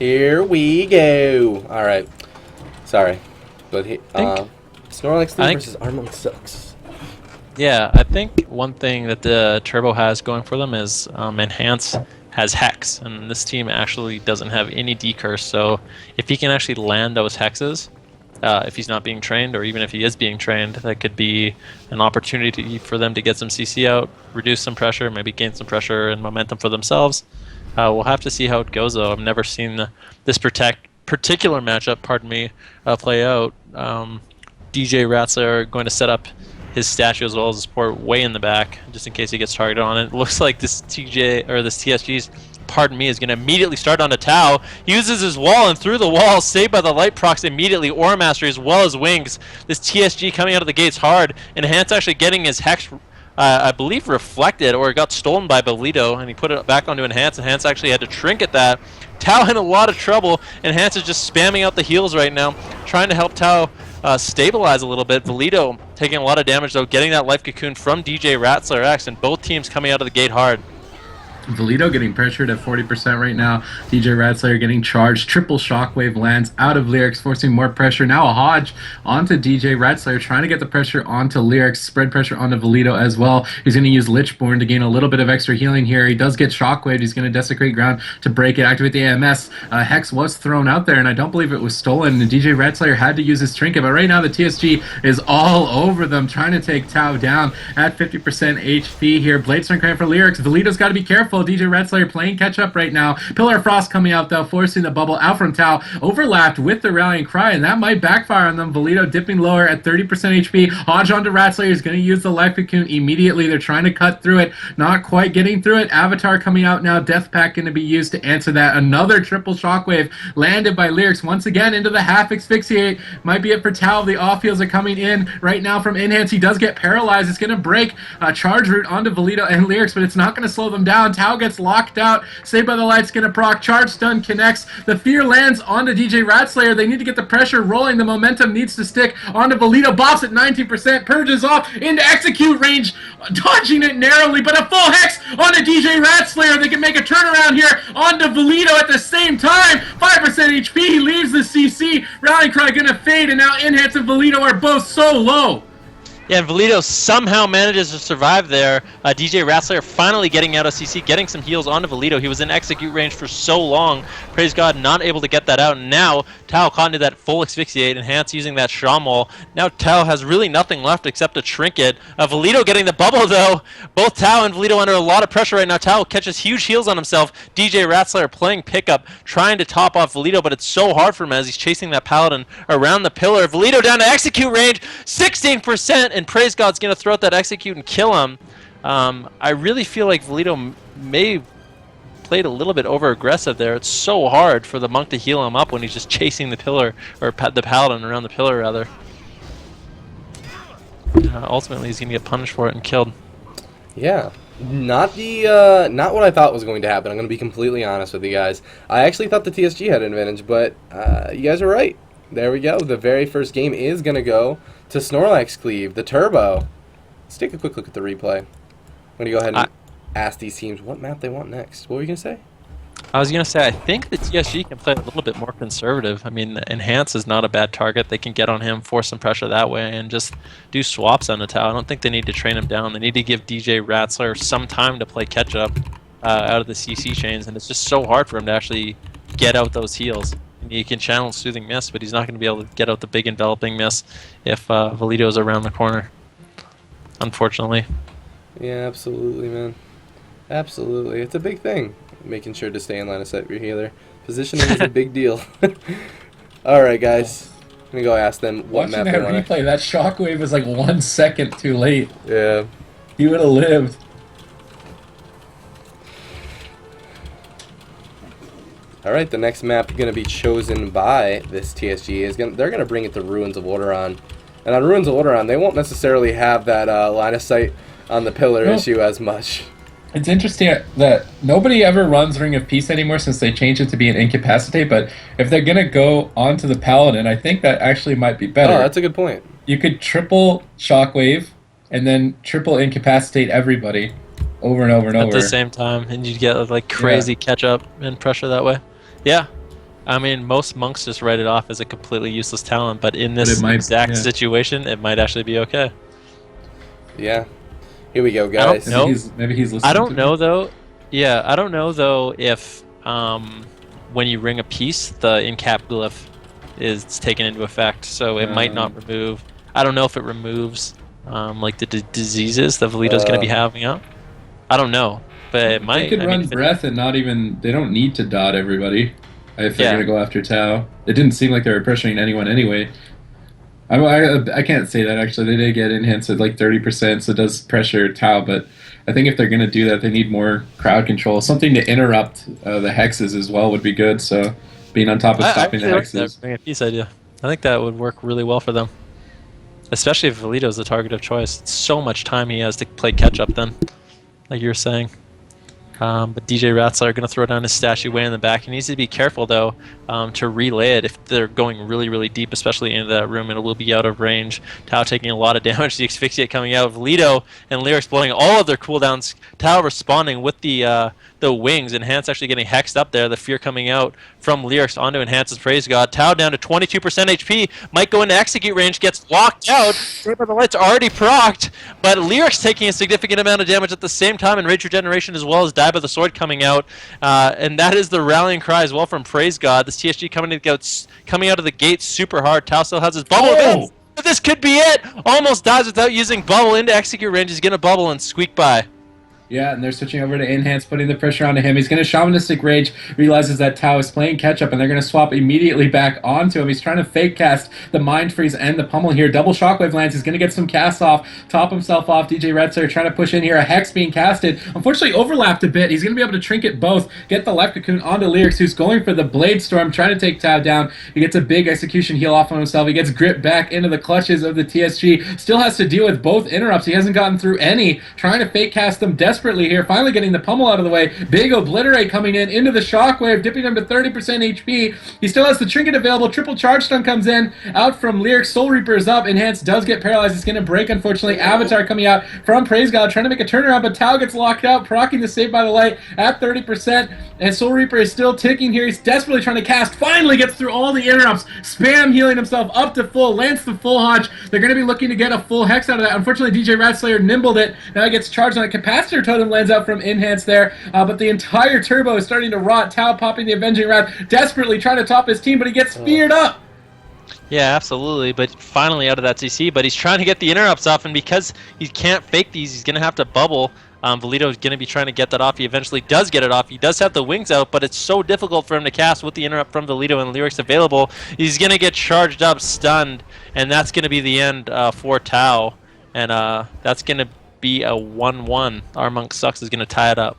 Here we go. All right. Sorry, but Snorlax Cleave versus Armong sucks. Yeah, I think one thing that the Turbo has going for them is Enhance has Hex, and this team actually doesn't have any decurse, so if he can actually land those Hexes, if he's not being trained, or even if he is being trained, that could be an opportunity for them to get some CC out, reduce some pressure, maybe gain some pressure and momentum for themselves. We'll have to see how it goes, though. I've never seen this particular matchup, play out. Djratslayer going to set up his statue as well as his support way in the back, just in case he gets targeted on it. It looks like this TSG's is going to immediately start on a Tau. Uses his wall, and through the wall, saved by the light procs immediately. Aura Mastery as well as Wings. This TSG coming out of the gates hard. Enhance actually getting his Hex, I believe, reflected, or it got stolen by Vellido, and he put it back onto Enhance. Enhance actually had to trinket that. Tau in a lot of trouble. Enhance is just spamming out the heals right now, trying to help Tau stabilize a little bit. Vellido taking a lot of damage, though, getting that life cocoon from Djratslayer X, and both teams coming out of the gate hard. Vellido getting pressured at 40% right now. Djratslayer getting charged. Triple shockwave lands out of Lyrics, forcing more pressure. Now a Hodge onto Djratslayer, trying to get the pressure onto Lyrics, spread pressure onto Vellido as well. He's going to use Lichborn to gain a little bit of extra healing here. He does get shockwave. He's going to desecrate ground to break it, activate the AMS. Hex was thrown out there, and I don't believe it was stolen. And Djratslayer had to use his trinket, but right now the TSG is all over them, trying to take Tau down at 50% HP here. Bladestorm coming for Lyrics. Vellido's got to be careful. Djratslayer playing catch up right now. Pillar of Frost coming out, though, forcing the bubble out from Tau. Overlapped with the rallying cry, and that might backfire on them. Vellido dipping lower at 30% HP. Hodge onto Ratslayer is going to use the life cocoon immediately. They're trying to cut through it, not quite getting through it. Avatar coming out now. Death Pack going to be used to answer that. Another triple shockwave landed by Lyrics once again into the half asphyxiate. Might be it for Tau. The off heals are coming in right now from Enhance. He does get paralyzed. It's going to break charge route onto Vellido and Lyrics, but it's not going to slow them down. Tau gets locked out. Saved by the Light's gonna proc. Charge stun connects. The fear lands onto Djratslayer. They need to get the pressure rolling. The momentum needs to stick onto Vellido. Bops at 19%. Purges off into execute range. Dodging it narrowly, but a full Hex onto Djratslayer. They can make a turnaround here onto Vellido at the same time. 5% HP. He leaves the CC. Rallying Cry gonna fade, and now Enhance and Vellido are both so low. Yeah, and Vellido somehow manages to survive there. Djratslayer finally getting out of CC, getting some heals onto Vellido. He was in execute range for so long. Praise God, not able to get that out. And now Tau caught into that full asphyxiate. Enhance using that Shaman wall. Now Tau has really nothing left except a trinket. Vellido getting the bubble, though. Both Tau and Vellido under a lot of pressure right now. Tau catches huge heals on himself. Djratslayer playing pickup, trying to top off Vellido, but it's so hard for him as he's chasing that Paladin around the pillar. Vellido down to execute range, 16%. And Praise God's going to throw out that execute and kill him. I really feel like Vellido may played a little bit over aggressive there. It's so hard for the monk to heal him up when he's just chasing the pillar, or the paladin around the pillar rather. Ultimately he's going to get punished for it and killed. Yeah. Not what I thought was going to happen. I'm going to be completely honest with you guys. I actually thought the TSG had an advantage, but you guys are right. There we go. The very first game is going to go to Snorlax Cleave, the Turbo. Let's take a quick look at the replay. I'm going to go ahead and ask these teams what map they want next. What were you going to say? I was going to say, I think the TSG can play a little bit more conservative. I mean, Enhance is not a bad target. They can get on him, force some pressure that way, and just do swaps on the Tau. I don't think they need to train him down. They need to give Djratslayer some time to play catch-up out of the CC chains, and it's just so hard for him to actually get out those heals. He can channel Soothing Mist, but he's not going to be able to get out the big enveloping mist if Vellido is around the corner, unfortunately. Yeah, absolutely, man. Absolutely. It's a big thing, making sure to stay in line of sight for your healer. Positioning is a big deal. Alright, guys. I'm going to go ask them what map they want. Watching that replay, that shockwave is like 1 second too late. Yeah. He would have lived. Alright, the next map going to be chosen by this TSG is they're going to bring it to Ruins of Orderon. And on Ruins of Orderon, they won't necessarily have that line of sight on the pillar issue as much. It's interesting that nobody ever runs Ring of Peace anymore since they changed it to be an incapacitate, but if they're going to go onto the Paladin, I think that actually might be better. Oh, that's a good point. You could triple shockwave and then triple incapacitate everybody over and over and over. At the same time, and you'd get like crazy catch up and pressure that way. Yeah. I mean, most monks just write it off as a completely useless talent, but in this might, exact yeah. situation, it might actually be okay. Yeah. Here we go, I don't guys. know. Maybe he's listening. I don't to know me. though. Yeah, I don't know though if when you ring a piece, the in-cap glyph is taken into effect, so it might not remove. I don't know if it removes like the diseases that Vellido's going to be having up. I don't know, but it might. They could I mean, run breath and not even. They don't need to dot everybody if they're Yeah. gonna go after Tau. It didn't seem like they were pressuring anyone anyway. I can't say that actually. They did get enhanced at like 30%, so it does pressure Tau. But I think if they're gonna do that, they need more crowd control. Something to interrupt the hexes as well would be good. So being on top of stopping the I like that hexes. ring a piece idea. I think that would work really well for them, especially if Vellido's the target of choice. It's so much time he has to play catch up then, like you were saying. But Djratslayer going to throw down his statue way in the back. He needs to be careful, though, to relay it. If they're going really, really deep, especially into that room, it will be out of range. Tau taking a lot of damage. The Asphyxiate coming out. Vellido and Lyrics blowing all of their cooldowns. Tau responding with the wings. Enhance actually getting hexed up there. The fear coming out from Lyrics onto Enhance's Praise God. Tau down to 22% HP. Might go into execute range. Gets locked out. Saved by the Light's already procced. But Lyrics taking a significant amount of damage at the same time. And Rage Regeneration as well as Die by the Sword coming out. And that is the rallying cry as well from Praise God. This TSG coming out of the gate super hard. Tau still has his bubble. But this could be it. Almost dies without using bubble into execute range. He's going to bubble and squeak by. Yeah, and they're switching over to Enhance, putting the pressure onto him. He's going to Shamanistic Rage, realizes that Tau is playing catch-up, and they're going to swap immediately back onto him. He's trying to fake cast the Mind Freeze and the Pummel here. Double Shockwave lands. He's going to get some cast off, top himself off. Djratslayer trying to push in here. A Hex being casted. Unfortunately, overlapped a bit. He's going to be able to trinket both, get the left cocoon onto Lyrics, who's going for the Blade Storm, trying to take Tau down. He gets a big execution heal off on himself. He gets gripped back into the clutches of the TSG. Still has to deal with both interrupts. He hasn't gotten through any. Trying to fake cast them desperately here. Finally getting the pummel out of the way. Big Obliterate coming in into the Shockwave, dipping him to 30% HP. He still has the Trinket available. Triple Charge Stun comes in. Out from Lyric. Soul Reaper is up. Enhance does get paralyzed. It's going to break, unfortunately. Avatar coming out from Praise God, trying to make a turnaround, but Tau gets locked out, proccing the Save by the Light at 30%. And Soul Reaper is still ticking here. He's desperately trying to cast. Finally gets through all the interrupts. Spam healing himself up to full. Lands the full Hodge. They're going to be looking to get a full Hex out of that. Unfortunately, Djratslayer nimbled it. Now he gets charged on a Capacitor Totem, lands out from Enhance there, but the entire turbo is starting to rot. Tau popping the Avenging Wrath, desperately trying to top his team, but he gets feared up. Yeah, absolutely, but finally out of that CC, but he's trying to get the interrupts off, and because he can't fake these, he's going to have to bubble. Vellido is going to be trying to get that off. He eventually does get it off. He does have the wings out, but it's so difficult for him to cast with the interrupt from Vellido and Lyrics available. He's going to get charged up, stunned, and that's going to be the end for Tau, and that's going to be a 1-1. Our Monk Sucks is going to tie it up.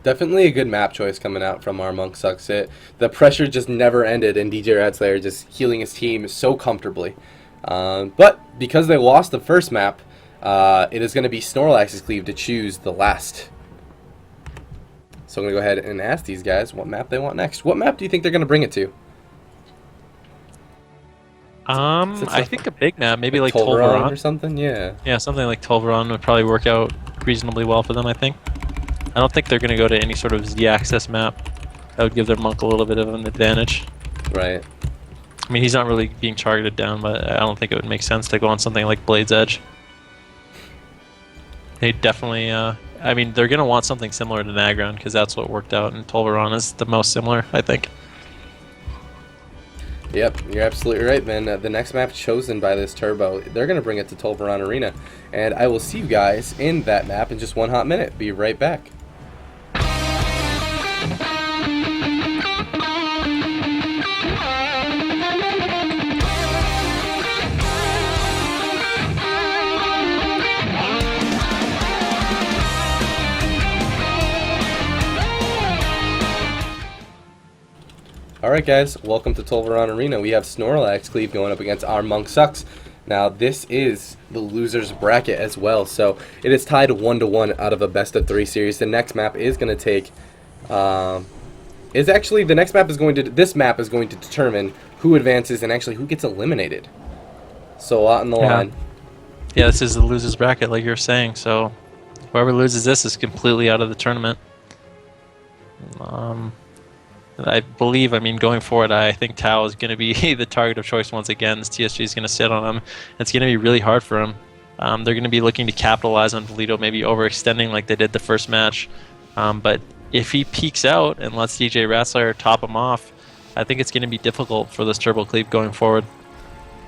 Definitely a good map choice coming out from our Monk Sucks. The pressure just never ended, and Djratslayer just healing his team so comfortably. But because they lost the first map, it is going to be Snorlax's cleave to choose the last. So I'm going to go ahead and ask these guys what map they want next. What map do you think they're going to bring it to? I think a big map, maybe like Tolvaron or something. Yeah, something like Tolvaron would probably work out reasonably well for them, I think. I don't think they're going to go to any sort of Z-axis map. That would give their Monk a little bit of an advantage. Right. I mean, he's not really being targeted down, but I don't think it would make sense to go on something like Blade's Edge. They definitely, I mean, they're going to want something similar to Nagron, because that's what worked out, and Tolvaron is the most similar, I think. Yep, you're absolutely right, man. The next map chosen by this Turbo, they're going to bring it to Tolvaron Arena. And I will see you guys in that map in just one hot minute. Be right back. Alright guys, welcome to Tolvaron Arena. We have Snorlax Cleave going up against our Monk Sucks. Now this is the loser's bracket as well, so it is tied 1-1 out of a best of 3 series. The next map is going to take, this map is going to determine who advances and actually who gets eliminated. So a lot on the line. Yeah, this is the loser's bracket like you're saying, so whoever loses this is completely out of the tournament. I believe, I mean, going forward, I think Tao is going to be the target of choice once again. This TSG is going to sit on him. It's going to be really hard for him. They're going to be looking to capitalize on Vellido, maybe overextending like they did the first match. But if he peeks out and lets Djratslayer top him off, I think it's going to be difficult for this Turbo Cleave going forward.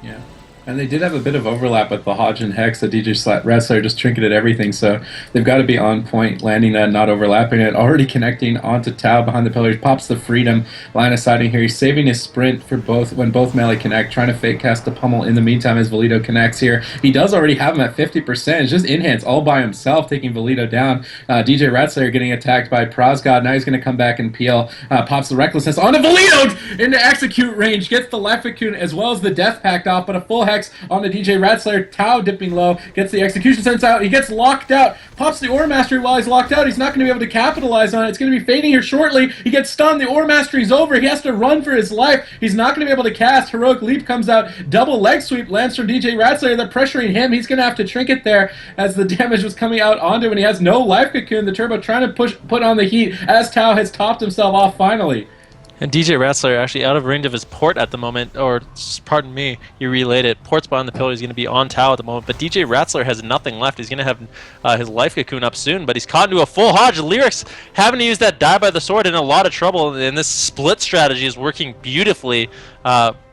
Yeah. And they did have a bit of overlap with the Hodge and Hex. The Djratslayer just trinketed everything, so they've got to be on point, landing that, not overlapping it. Already connecting onto Tao behind the pillars, pops the Freedom, line of sighting here. He's saving his sprint for both when both melee connect, trying to fake cast the pummel in the meantime as Vellido connects here. He does already have him at 50%. It's just Enhance all by himself, taking Vellido down. Djratslayer getting attacked by Prazgodx. Now he's going to come back and peel. Pops the Recklessness onto Vellido into execute range, gets the Life Cocoon as well as the Death Pact off, but a full Hex on the Djratslayer. Tao dipping low, gets the execution sense out. He gets locked out, pops the Ore Mastery while he's locked out. He's not going to be able to capitalize on it. It's going to be fading here shortly. He gets stunned. The Ore Mastery's over. He has to run for his life. He's not going to be able to cast. Heroic Leap comes out. Double leg sweep lands from Djratslayer. They're pressuring him. He's going to have to trinket there as the damage was coming out onto him, and he has no Life Cocoon. The Turbo trying to put on the heat as Tao has topped himself off finally. And Djratslayer actually out of range of his port at the moment, or pardon me, he relayed it. Port's behind the pillar, he's going to be on Tao at the moment, but Djratslayer has nothing left. He's going to have his Life Cocoon up soon, but he's caught into a full Hodge. Lyrics having to use that die by the sword in a lot of trouble, and this split strategy is working beautifully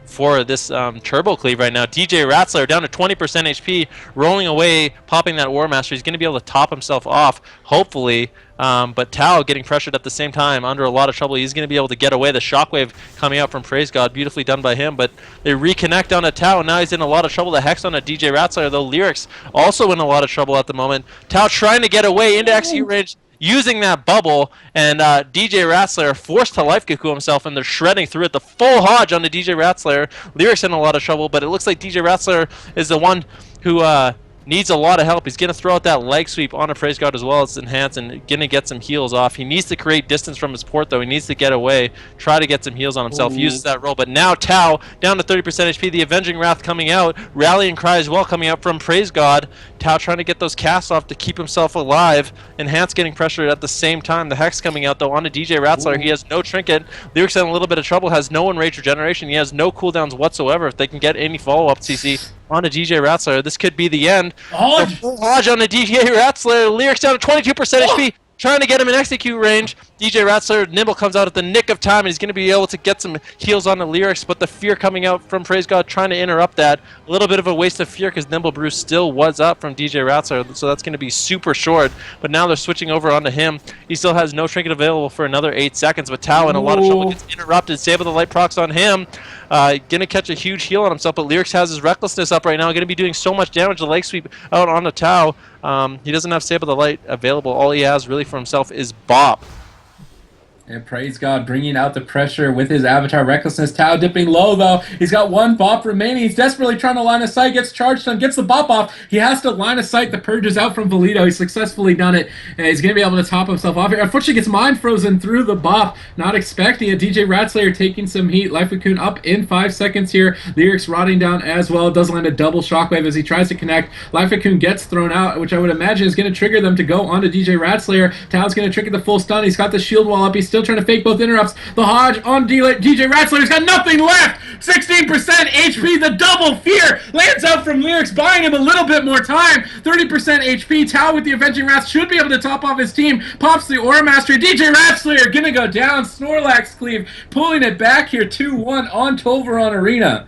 for this Turbo Cleave right now. Djratslayer down to 20% HP, rolling away, popping that War Master. He's going to be able to top himself off, hopefully. But Tao getting pressured at the same time, under a lot of trouble. He's going to be able to get away. The Shockwave coming out from Prazgodx, beautifully done by him. But they reconnect onto Tao, and now he's in a lot of trouble. The Hex on a Djratslayer, though. Lyrics also in a lot of trouble at the moment. Tao trying to get away into execute range, using that bubble, and Djratslayer forced to Life Cocoon himself, and they're shredding through it. The full Hodge onto Djratslayer. Lyrics in a lot of trouble, but it looks like Djratslayer is the one who needs a lot of help. He's going to throw out that leg sweep on a Prazgodx as well as Enhance and going to get some heals off. He needs to create distance from his port, though. He needs to get away, try to get some heals on himself. He uses that roll, but now Tao down to 30% HP. The Avenging Wrath coming out. Rallying Cry as well coming out from Prazgodx. Tao trying to get those casts off to keep himself alive. Enhance getting pressured at the same time. The Hex coming out, though, onto Djratslayer. He has no trinket. Lyrics in a little bit of trouble. Has no Enrage Regeneration. He has no cooldowns whatsoever. If they can get any follow-up CC onto Djratslayer, this could be the end. Hodge on the Djratslayer. Lyrics down to 22% HP. Trying to get him in execute range. Djratslayer Nimble comes out at the nick of time, and he's going to be able to get some heals on the Lyrics, but the Fear coming out from Prazgodx trying to interrupt that. A little bit of a waste of Fear because Nimble Brew still was up from Djratslayer, so that's going to be super short. But now they're switching over onto him. He still has no trinket available for another 8 seconds, but Tao in a lot of trouble gets interrupted. Save of the Light procs on him. Going to catch a huge heal on himself, but Lyrics has his Recklessness up right now. Going to be doing so much damage. The leg sweep out onto Tao. He doesn't have Save of the Light available. All he has really for himself is Bop. And Prazgodx bringing out the pressure with his Avatar Recklessness. Tao dipping low, though. He's got one Bop remaining. He's desperately trying to line of sight. Gets charged on, gets the Bop off. He has to line of sight. The Purge is out from Vellido. He's successfully done it. And he's going to be able to top himself off here. Unfortunately, gets Mind Frozen through the Bop. Not expecting it. Djratslayer taking some heat. Life Cocoon up in 5 seconds here. Lyrics rotting down as well. Does land a double Shockwave as he tries to connect. Life Cocoon gets thrown out, which I would imagine is going to trigger them to go onto Djratslayer. Tao's going to trigger the full stun. He's got the shield wall up. He's still trying to fake both interrupts. The Hodge on Djratslayer. He's got nothing left. 16% HP. The double Fear lands out from Lyrics, buying him a little bit more time. 30% HP. Tao with the Avenging Wrath should be able to top off his team. Pops the Aura Mastery. Djratslayer gonna go down. Snorlax Cleave pulling it back here 2-1 on Tolveron Arena.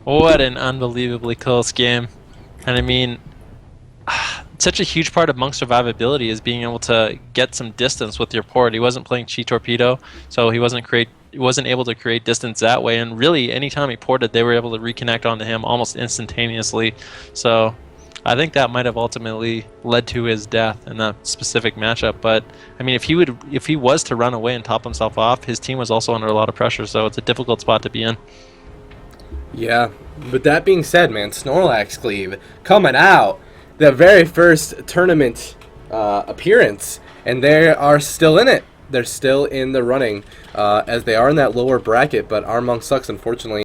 What an unbelievably close game. And I mean, such a huge part of Monk survivability is being able to get some distance with your port. He wasn't playing Chi Torpedo, so he wasn't able to create distance that way. And really, anytime he ported, they were able to reconnect onto him almost instantaneously. So I think that might have ultimately led to his death in that specific matchup. But I mean, if he was to run away and top himself off, his team was also under a lot of pressure. So it's a difficult spot to be in. Yeah, but that being said, man, Snorlax Cleave coming out. The very first tournament appearance, and they are still in it. They're still in the running, as they are in that lower bracket, but our Monk sucks, unfortunately.